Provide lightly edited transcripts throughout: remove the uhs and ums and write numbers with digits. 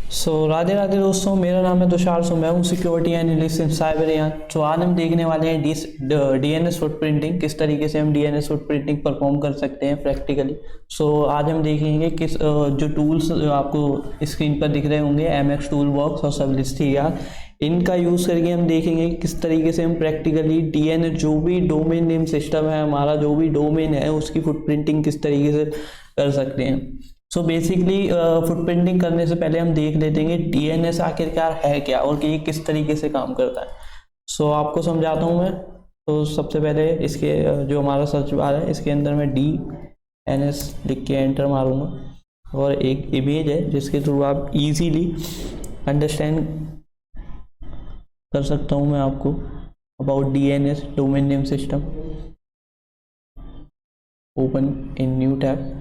राधे राधे दोस्तों, मेरा नाम है तुषार। मैं हूँ सिक्योरिटी एनालिस्ट इन साइबरियान। आज हम देखने वाले हैं डीएनएस फुटप्रिंटिंग, किस तरीके से हम डीएनएस फुटप्रिंटिंग परफॉर्म कर सकते हैं प्रैक्टिकली। आज हम देखेंगे किस जो टूल्स आपको स्क्रीन पर दिख रहे होंगे, एमएक्स टूल बॉक्स और सबलिस्टिया, इनका यूज़ करके हम देखेंगे किस तरीके से हम प्रैक्टिकली डीएनएस जो भी डोमेन नेम सिस्टम है हमारा, जो भी डोमेन है उसकी फुटप्रिंटिंग किस तरीके से कर सकते हैं। बेसिकली फुटप्रिंटिंग करने से पहले हम देख लेते हैं कि डीएनएस आखिरकार है क्या और कि ये किस तरीके से काम करता है। आपको समझाता हूँ मैं। सबसे पहले इसके जो हमारा सर्च बार है इसके अंदर मैं DNS लिख के एंटर मारूंगा और एक इमेज है जिसके थ्रू आप इजीली अंडरस्टैंड कर सकता हूँ मैं आपको about DNS domain name system. Open in new tab.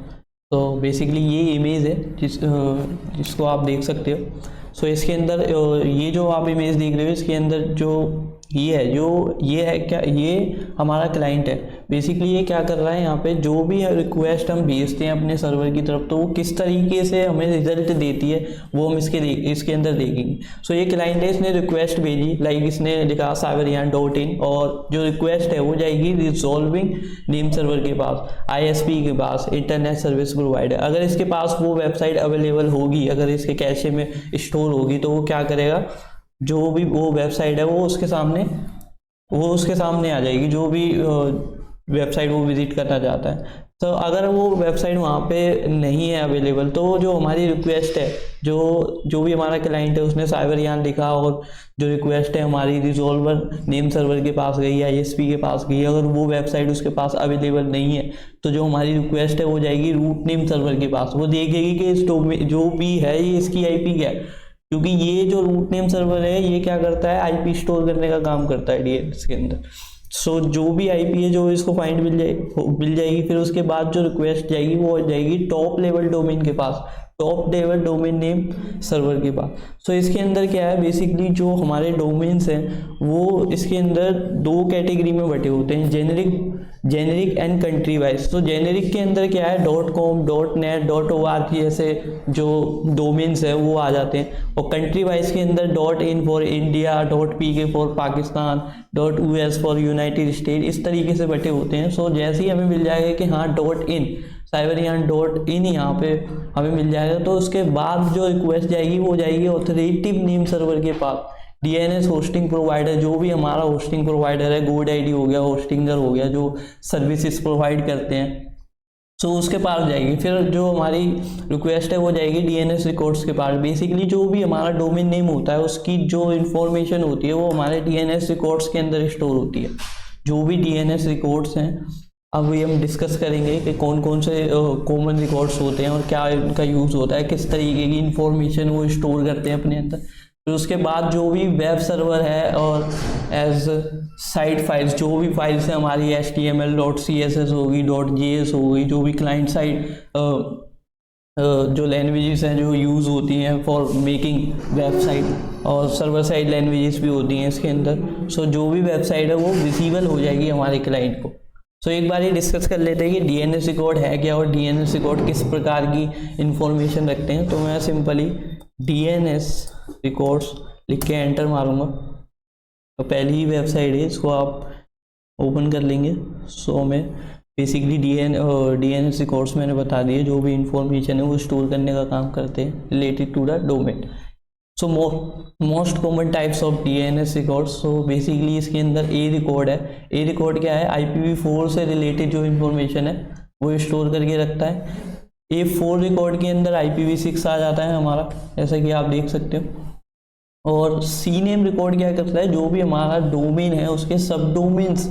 Basically ये इमेज है जिसको आप देख सकते हो। इसके अंदर ये जो आप इमेज देख रहे हो इसके अंदर जो ये है क्या, ये हमारा क्लाइंट है। बेसिकली ये क्या कर रहा है, यहाँ पे जो भी रिक्वेस्ट हम भेजते हैं अपने सर्वर की तरफ तो वो किस तरीके से हमें रिजल्ट देती है वो हम इसके अंदर देखेंगे। ये क्लाइंट है, इसने रिक्वेस्ट भेजी, लाइक इसने लिखा cyberyan.in और जो रिक्वेस्ट है वो जाएगी रिजॉल्विंग नेम सर्वर के पास, ISP के पास, इंटरनेट सर्विस प्रोवाइडर। अगर इसके पास वो वेबसाइट अवेलेबल होगी, अगर इसके कैशे में स्टोर होगी तो वो क्या करेगा, जो भी वो वेबसाइट है वो उसके सामने आ जाएगी, जो भी वेबसाइट वो विजिट करना चाहता है। अगर वो वेबसाइट वहाँ पे नहीं है अवेलेबल तो जो हमारी रिक्वेस्ट है, जो भी हमारा क्लाइंट है उसने साइबरयान लिखा और जो रिक्वेस्ट है हमारी रिजॉल्वर नेम सर्वर के पास गई, ISP के पास गई, अगर वो वेबसाइट उसके पास अवेलेबल नहीं है तो जो हमारी रिक्वेस्ट है वो जाएगी रूट नेम सर्वर के पास। वो देखेगी कि इस जो भी है ये इसकी IP क्या है, क्योंकि ये जो रूट नेम सर्वर है ये क्या करता है, IP स्टोर करने का काम करता है DNS के अंदर। जो भी IP है जो इसको फाइंड मिल जाएगी, फिर उसके बाद जो रिक्वेस्ट जाएगी वो जाएगी टॉप लेवल डोमेन के पास, top level domain name server के पास। इसके अंदर क्या है, बेसिकली जो हमारे डोमेन्स हैं वो इसके अंदर दो कैटेगरी में बटे होते हैं, generic and country wise. Generic के अंदर क्या है, .com, .net, .org ऐसे जो डोमेन्स है वो आ जाते हैं, और कंट्री वाइज के अंदर .in for India, .pk for Pakistan, .us for United state, इस तरीके से बटे होते हैं। जैसे ही हमें मिल जाएगा कि हाँ .in cyberyan.in यहाँ पे हमें मिल जाएगा तो उसके बाद जो रिक्वेस्ट जाएगी वो जाएगी ऑथोरिटेटिव नेम सर्वर के पास, DNS होस्टिंग प्रोवाइडर, जो भी हमारा होस्टिंग प्रोवाइडर है, GoDaddy हो गया, होस्टिंगर हो गया, जो सर्विसेज प्रोवाइड करते हैं, उसके पास जाएगी। फिर जो हमारी रिक्वेस्ट है वो जाएगी DNS रिकॉर्ड्स के पास। बेसिकली जो भी हमारा डोमेन नेम होता है उसकी जो इन्फॉर्मेशन होती है वो हमारे DNS रिकॉर्ड्स के अंदर स्टोर होती है। जो भी DNS रिकॉर्ड्स हैं, अब ये हम डिस्कस करेंगे कि कौन कौन से कॉमन रिकॉर्ड्स होते हैं और क्या इनका यूज़ होता है, किस तरीके की इंफॉर्मेशन वो स्टोर करते हैं अपने अंदर। फिर उसके बाद जो भी वेब सर्वर है और एज साइट फाइल्स, जो भी फाइल्स हैं हमारी HTML, .css होगी, .js होगी, जो भी क्लाइंट साइड जो लैंग्वेजेस हैं जो यूज़ होती हैं फॉर मेकिंग वेबसाइट, और सर्वर साइड लैंग्वेजेस भी होती हैं इसके अंदर। जो भी वेबसाइट है वो विजिबल हो जाएगी हमारे क्लाइंट को। एक बार ये डिस्कस कर लेते हैं कि DNS रिकॉर्ड है क्या और DNS रिकॉर्ड किस प्रकार की इंफॉर्मेशन रखते हैं। मैं सिंपली DNS रिकॉर्ड्स लिख के एंटर मारूंगा तो पहली ही वेबसाइट है, इसको आप ओपन कर लेंगे। हमें बेसिकली DNS रिकॉर्ड्स मैंने बता दिए, जो भी इंफॉर्मेशन है वो स्टोर करने का काम करते हैं related to the domain. Most common types of DNS records. Basically इसके अंदर A रिकॉर्ड है। A रिकॉर्ड क्या है, IPv4 से रिलेटेड जो इंफॉर्मेशन है वो स्टोर करके रखता है। A4 रिकॉर्ड के अंदर IPv6 आ जाता है हमारा, जैसा कि आप देख सकते हो। और CNAME रिकॉर्ड क्या करता है, जो भी हमारा डोमेन है उसके सब डोमेन्स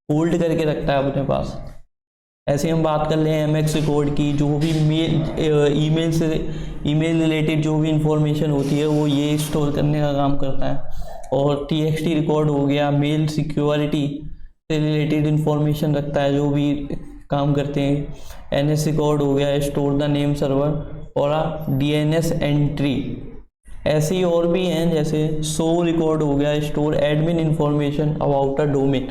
होल्ड करके रखता है अपने पास। ऐसे हम बात कर लें MX रिकॉर्ड की, जो भी ईमेल रिलेटेड जो भी इंफॉर्मेशन होती है वो ये स्टोर करने का काम करता है। और TXT रिकॉर्ड हो गया, मेल सिक्योरिटी से रिलेटेड इंफॉर्मेशन रखता है, जो भी काम करते हैं। NS रिकॉर्ड हो गया, स्टोर द नेम सर्वर, और DNS एंट्री। ऐसे ही और भी हैं, जैसे SO रिकॉर्ड हो गया, store admin information about a domain.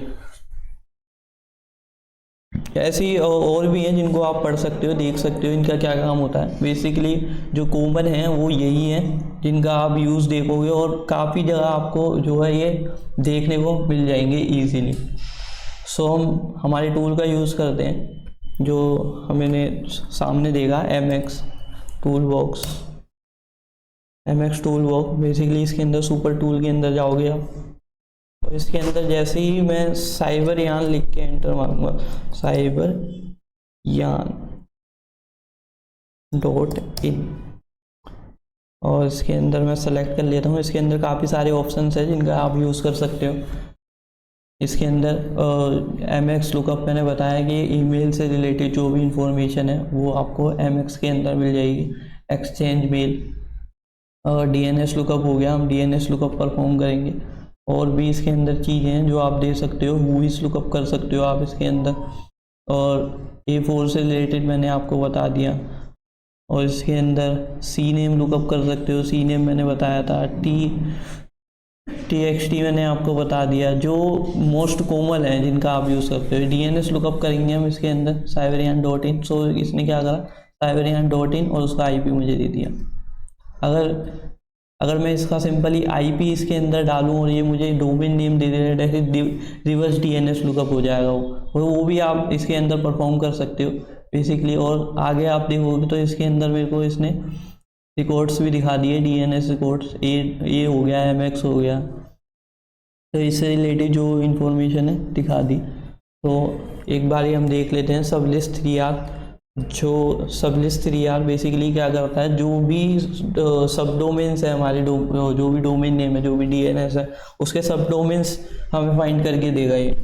ऐसी और भी हैं जिनको आप पढ़ सकते हो, देख सकते हो इनका क्या काम होता है। बेसिकली जो कॉमन है वो यही है जिनका आप यूज़ देखोगे और काफ़ी जगह आपको जो है ये देखने को मिल जाएंगे ईजीली। सो हम हमारे टूल का यूज़ करते हैं जो हमने सामने देखा, MX टूल बॉक्स। बेसिकली इसके अंदर सुपर टूल के अंदर जाओगे आप और इसके अंदर जैसे ही मैं साइबर यान लिख के एंटर मारूंगा, cyberyan.in, और इसके अंदर मैं सेलेक्ट कर लेता हूँ। इसके अंदर काफ़ी सारे ऑप्शंस हैं जिनका आप यूज़ कर सकते हो। इसके अंदर MX लुकअप मैंने बताया कि ईमेल से रिलेटेड जो भी इंफॉर्मेशन है वो आपको MX के अंदर मिल जाएगी। एक्सचेंज मेल, DNS लुकअप हो गया, हम DNS लुकअप परफॉर्म करेंगे। और भी इसके अंदर चीज़ें हैं जो आप दे सकते हो। मूवीज़ लुकअप कर सकते हो आप इसके अंदर, और A4 से रिलेटेड मैंने आपको बता दिया। और इसके अंदर सी नेम लुकअप कर सकते हो, सी नेम मैंने बताया था। TXT मैंने आपको बता दिया, जो मोस्ट कॉमन है जिनका आप यूज़ करते हो। DNS लुकअप करेंगे हम इसके अंदर cyberyan.in। सो इसने क्या करा, cyberyan.in और उसका IP मुझे दे दिया। अगर मैं इसका सिंपली IP इसके अंदर डालूं और ये मुझे डोमेन नेम दे दे, डायरेक्ट रिवर्स DNS लुकअप हो जाएगा वो भी आप इसके अंदर परफॉर्म कर सकते हो बेसिकली। और आगे आप देखोगे तो इसके अंदर मेरे को इसने रिकॉर्ड्स भी दिखा दिए, DNS रिकॉर्ड्स, ए हो गया, MX हो गया, तो इससे रिलेटेड जो इंफॉर्मेशन है दिखा दी। तो एक बार हम देख लेते हैं सब लिस्ट 3R। जो सब लिस्ट 3R बेसिकली क्या करता है, जो भी सब डोमेन्स है हमारे, जो भी डोमेन नेम है, जो भी DNS है, उसके सब डोमेन्स हमें फाइंड करके देगा ये।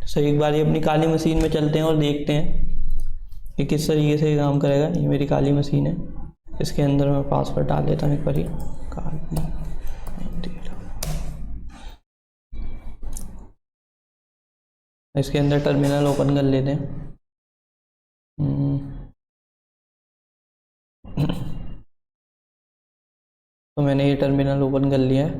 सो एक बार ये अपनी काली मशीन में चलते हैं और देखते हैं कि किस तरीके से ये काम करेगा। ये मेरी काली मशीन है, इसके अंदर मैं पासवर्ड डाल देता हूँ एक बार। इसके अंदर टर्मिनल ओपन कर लेते हैं। तो मैंने ये टर्मिनल ओपन कर लिया है।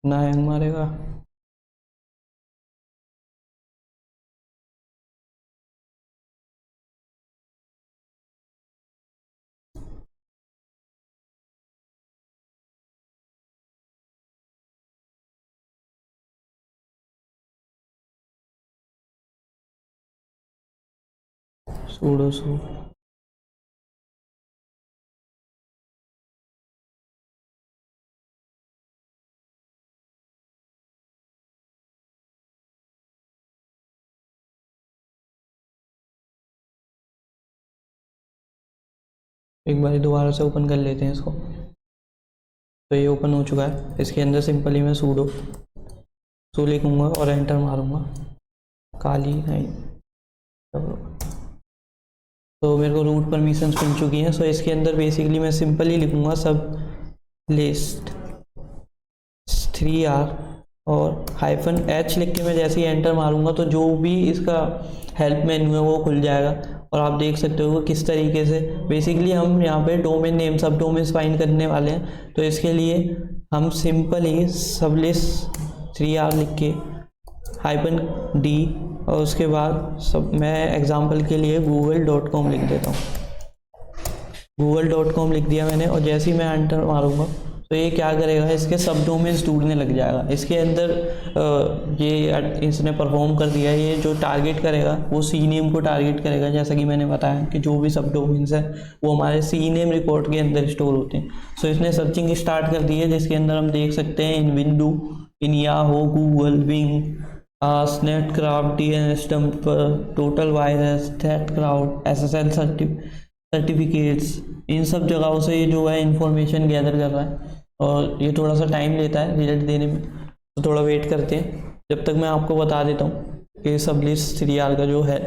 ना हैंग मारेगा। sudo su एक बार दोबारा से ओपन कर लेते हैं इसको। तो ये ओपन हो चुका है। इसके अंदर सिंपली मैं सूडो लिखूँगा और एंटर मारूंगा। काली नहीं, तो मेरे को रूट परमिशंस मिल चुकी हैं। सो इसके अंदर बेसिकली मैं सिंपली लिखूँगा सब लिस्ट 3R और -H लिख के मैं जैसे ही एंटर मारूंगा तो जो भी इसका हेल्प मेन्यू है वो खुल जाएगा। और आप देख सकते हो किस तरीके से बेसिकली हम यहाँ पे डोमेन नेम, सब डोमेन्स फाइंड करने वाले हैं। तो इसके लिए हम सिंपल ही सब लिस्ट 3R लिख के -D और उसके बाद सब, मैं एग्जांपल के लिए google.com लिख देता हूँ। google.com लिख दिया मैंने और जैसे ही मैं एंटर मारूंगा तो ये क्या करेगा, इसके सब डोमेन्स ढूंढने लग जाएगा। इसके अंदर ये इसने परफॉर्म कर दिया। ये जो टारगेट करेगा वो सी नेम को टारगेट करेगा, जैसा कि मैंने बताया कि जो भी सब डोमेन्स है वो हमारे सी नेम रिकॉर्ड के अंदर स्टोर होते हैं। सो इसने सर्चिंग स्टार्ट कर दी है, जिसके अंदर हम देख सकते हैं in window, in Yahoo, Google, Bing, Netcraft, DNS dumper, total virus, ThreatCrowd, SSL certificates, इन सब जगहों से ये जो है इंफॉर्मेशन गैदर कर रहा है। और ये थोड़ा सा टाइम लेता है रिजल्ट देने में, तो थोड़ा वेट करते हैं जब तक मैं आपको बता देता हूँ कि सब लिस्ट 3R का जो है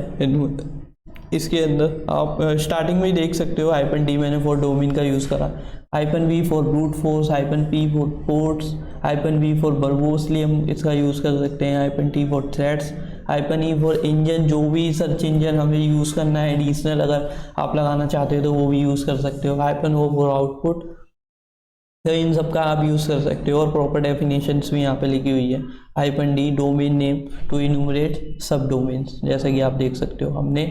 इसके अंदर आप स्टार्टिंग में ही देख सकते हो -D मैंने फॉर डोमेन का यूज़ करा, -V for brute force, -P for ports, -V for verbosely हम इसका यूज़ कर सकते हैं, -T for threads, -e for engine, जो भी सर्च इंजन हमें यूज़ करना है एडिशनल अगर आप लगाना चाहते हो तो वो भी यूज़ कर सकते हो। -o फॉर आउटपुट, तो इन सब का आप यूज़ कर सकते हो। और प्रॉपर डेफिनेशंस भी यहाँ पे लिखी हुई है। -d domain name to enumerate subdomains, जैसे कि आप देख सकते हो हमने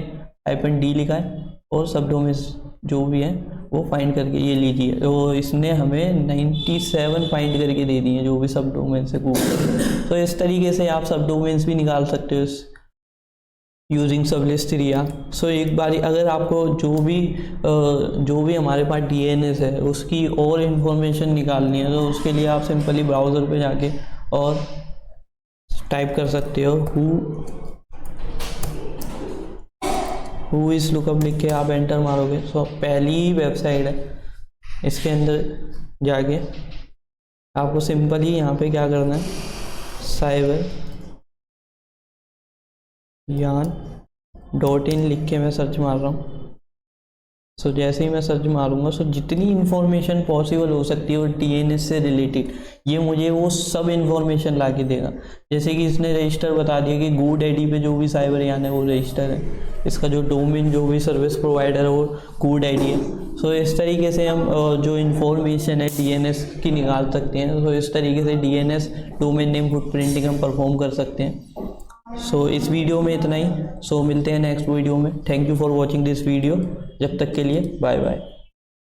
-d लिखा है और सब डोमेन्स जो भी है वो फाइंड करके ये लीजिए। तो इसने हमें 97 फाइंड करके दे दिए जो भी सब डोमेन्स है गूगल। तो इस तरीके से आप सब डोमेन्स भी निकाल सकते हो यूजिंग सबलिस्टेरिया। सो एक बारी अगर आपको जो भी हमारे पास DNS है उसकी और इन्फॉर्मेशन निकालनी है तो उसके लिए आप सिंपली ब्राउज़र पे जाके और टाइप कर सकते हो हु इज़ लुकअप लिख के आप एंटर मारोगे। सो पहली वेबसाइट है, इसके अंदर जाके आपको सिंपली यहाँ पे क्या करना है, cyberyarn.in लिख के मैं सर्च मार रहा हूँ। सो जैसे ही मैं सर्च मारूंगा सो जितनी इन्फॉर्मेशन पॉसिबल हो सकती है और DNS से रिलेटेड ये मुझे वो सब इन्फॉर्मेशन ला के देगा। जैसे कि इसने रजिस्टर बता दिया कि GoDaddy पे जो भी cyberyarn है वो रजिस्टर है, इसका जो डोमेन जो भी सर्विस प्रोवाइडर है वो GoDaddy है। सो इस तरीके से हम जो इन्फॉर्मेशन है DNS की निकाल सकते हैं। तो इस तरीके से DNS डोमेन नेम फुटप्रिंटिंग हम परफॉर्म कर सकते हैं। सो इस वीडियो में इतना ही। सो मिलते हैं नेक्स्ट वीडियो में। Thank you for watching this video. जब तक के लिए बाय बाय।